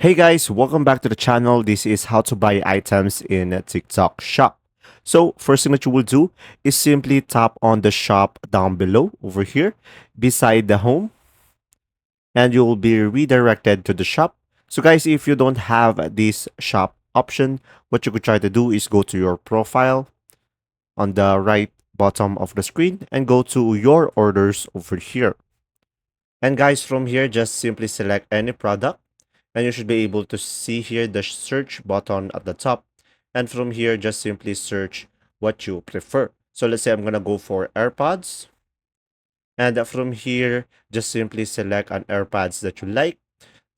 Hey guys, welcome back to the channel. This is how to buy items in TikTok Shop. So first thing that you will do is simply tap on the shop down below over here beside the home and you will be redirected to the shop. So guys, if you don't have this shop option, what you could try to do is go to your profile on the right bottom of the screen and go to your orders over here. And guys, from here, just simply select any product and you should be able to see here the search button at the top. And from here, just simply search what you prefer. So let's say I'm going to go for AirPods. And from here, just simply select an AirPods that you like.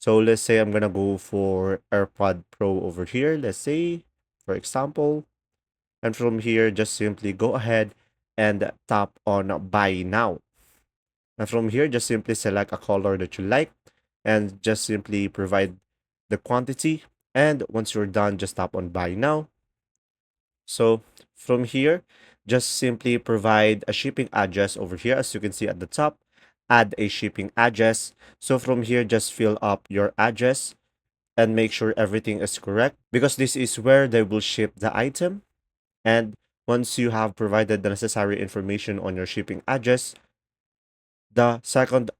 So let's say I'm going to go for AirPod Pro over here. Let's say, for example. And from here, just simply go ahead and tap on Buy Now. And from here, just simply select a color that you like and just simply provide the quantity. And once you're done, just tap on Buy Now. So from here, just simply provide a shipping address over here. As you can see at the top, add a shipping address. So from here, just fill up your address and make sure everything is correct because this is where they will ship the item. And once you have provided the necessary information on your shipping address, the second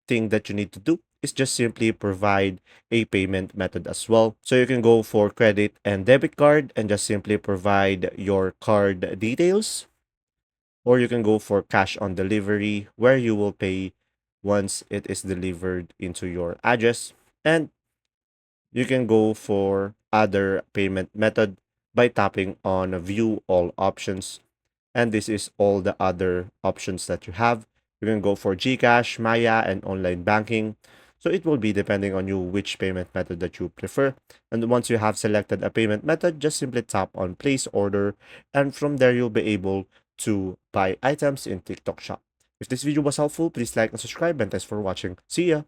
thing that you need to do is just simply provide a payment method as well. So you can go for credit and debit card and just simply provide your card details, or you can go for cash on delivery where you will pay once it is delivered into your address. And you can go for other payment method by tapping on view all options. And this is all the other options that you have. You can go for GCash, Maya, and online banking. So it will be depending on you which payment method that you prefer. And once you have selected a payment method, just simply tap on place order. And from there, you'll be able to buy items in TikTok Shop. If this video was helpful, please like and subscribe. And thanks for watching. See ya!